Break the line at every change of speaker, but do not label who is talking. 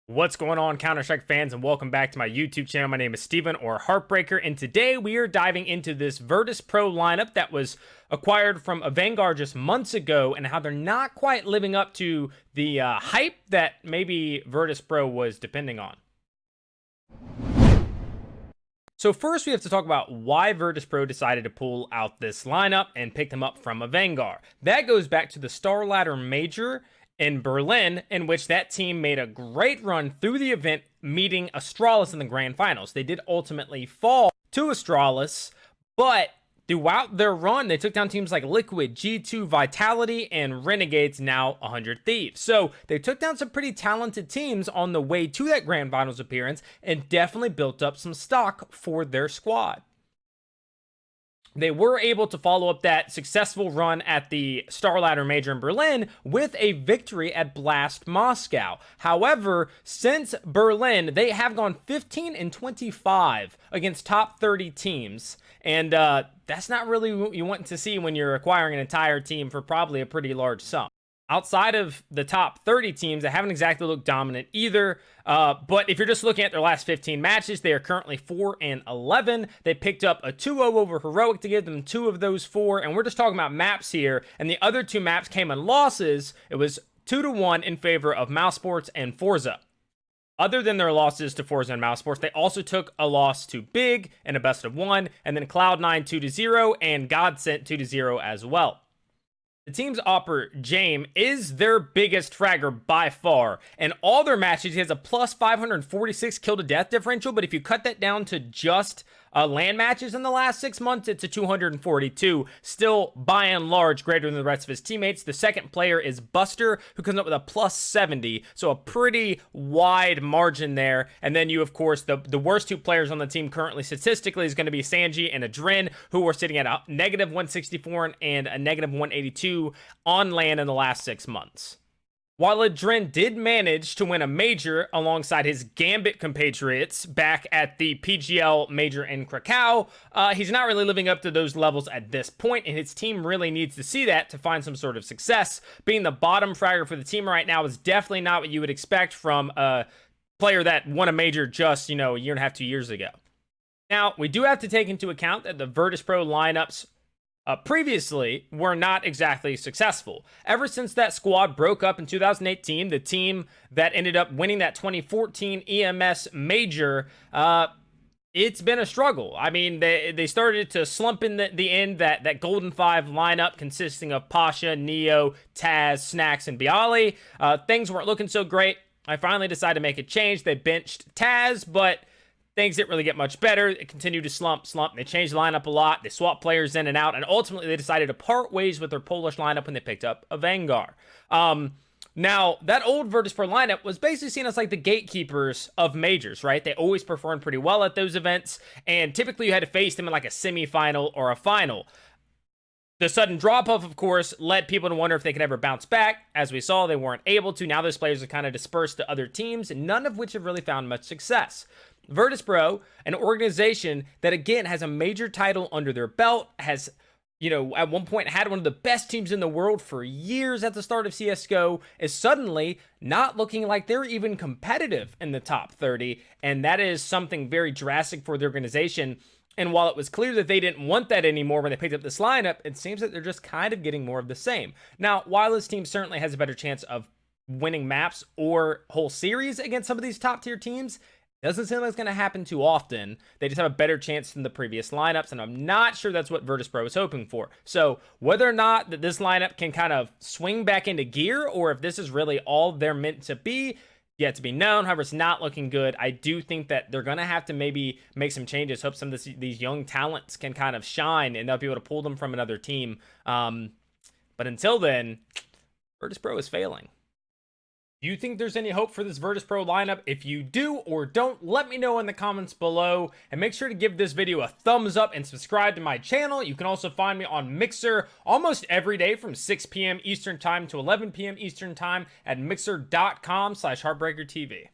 What's going on, Counter-Strike fans, and welcome back to my YouTube channel. My name is Steven, or Heartbreaker, and today we are diving into this Virtus.pro lineup that was acquired from AVANGAR just months ago, and how they're not quite living up to the hype that maybe Virtus.pro was depending on. So first, we have to talk about why Virtus.pro decided to pull out this lineup and pick them up from AVANGAR. That goes back to the StarLadder Major in Berlin, in which that team made a great run through the event, meeting Astralis in the grand finals. They did ultimately fall to Astralis, but throughout their run, they took down teams like Liquid, G2, Vitality, and Renegades, now 100 Thieves. So they took down some pretty talented teams on the way to that grand finals appearance, and definitely built up some stock for their squad. They were able to follow up that successful run at the StarLadder Major in Berlin with a victory at Blast Moscow. However, since Berlin, they have gone 15-25 against top 30 teams. And that's not really what you want to see when you're acquiring an entire team for probably a pretty large sum. Outside of the top 30 teams, they haven't exactly looked dominant either. But if you're just looking at their last 15 matches, they are currently 4-11. They picked up a 2-0 over Heroic to give them 2 of those 4. And we're just talking about maps here. And the other 2 maps came in losses. It was 2-1 in favor of Mousesports and Forza. Other than their losses to Forza and Mousesports, they also took a loss to Big in a best of 1. And then Cloud9 2-0 and Godsent 2-0 as well. The team's Opper, James, is their biggest fragger by far. In all their matches, he has a plus 546 kill to death differential, but if you cut that down to just land matches in the last 6 months, it's a 242. Still, by and large, greater than the rest of his teammates. The second player is Buster, who comes up with a plus 70, so a pretty wide margin there. And then you, of course, the worst 2 players on the team currently statistically is going to be Sanji and Adren, who are sitting at a negative 164 and a negative 182 on land in the last 6 months. While Adren did manage to win a major alongside his Gambit compatriots back at the PGL Major in Krakow, he's not really living up to those levels at this point, and his team really needs to see that to find some sort of success. Being the bottom fragger for the team right now is definitely not what you would expect from a player that won a major just, a year and a half, 2 years ago. Now, we do have to take into account that the Virtus.pro lineups previously were not exactly successful. Ever since that squad broke up in 2018, the team that ended up winning that 2014 EMS Major, it's been a struggle. I mean, they started to slump in the end. That Golden 5 lineup consisting of Pasha, Neo, Taz, Snacks, and Bialy. Things weren't looking so great. I finally decided to make a change. They benched Taz, but things didn't really get much better. It continued to slump. They changed the lineup a lot. They swapped players in and out, and ultimately they decided to part ways with their Polish lineup when they picked up AVANGAR. Now, that old Virtus.pro lineup was basically seen as like the gatekeepers of majors, right? They always performed pretty well at those events, and typically you had to face them in like a semifinal or a final. The sudden drop-off, of course, led people to wonder if they could ever bounce back. As we saw, they weren't able to. Now those players are kind of dispersed to other teams, none of which have really found much success. Virtus.pro, an organization that, again, has a major title under their belt, has, at one point had one of the best teams in the world for years at the start of CSGO, is suddenly not looking like they're even competitive in the top 30, and that is something very drastic for the organization. And while it was clear that they didn't want that anymore when they picked up this lineup, it seems that they're just kind of getting more of the same. Now, while this team certainly has a better chance of winning maps or whole series against some of these top-tier teams, doesn't seem like it's going to happen too often. They just have a better chance than the previous lineups, and I'm not sure that's what Virtus.pro is hoping for. So whether or not that this lineup can kind of swing back into gear, or if this is really all they're meant to be, yet to be known. However, it's not looking good. I do think that they're going to have to maybe make some changes. Hope some of these young talents can kind of shine, and they'll be able to pull them from another team. But until then, Virtus.pro is failing. Do you think there's any hope for this Virtus.pro lineup? If you do or don't, let me know in the comments below. And make sure to give this video a thumbs up and subscribe to my channel. You can also find me on Mixer almost every day from 6 p.m. Eastern Time to 11 p.m. Eastern Time at mixer.com/HeartbreakerTV.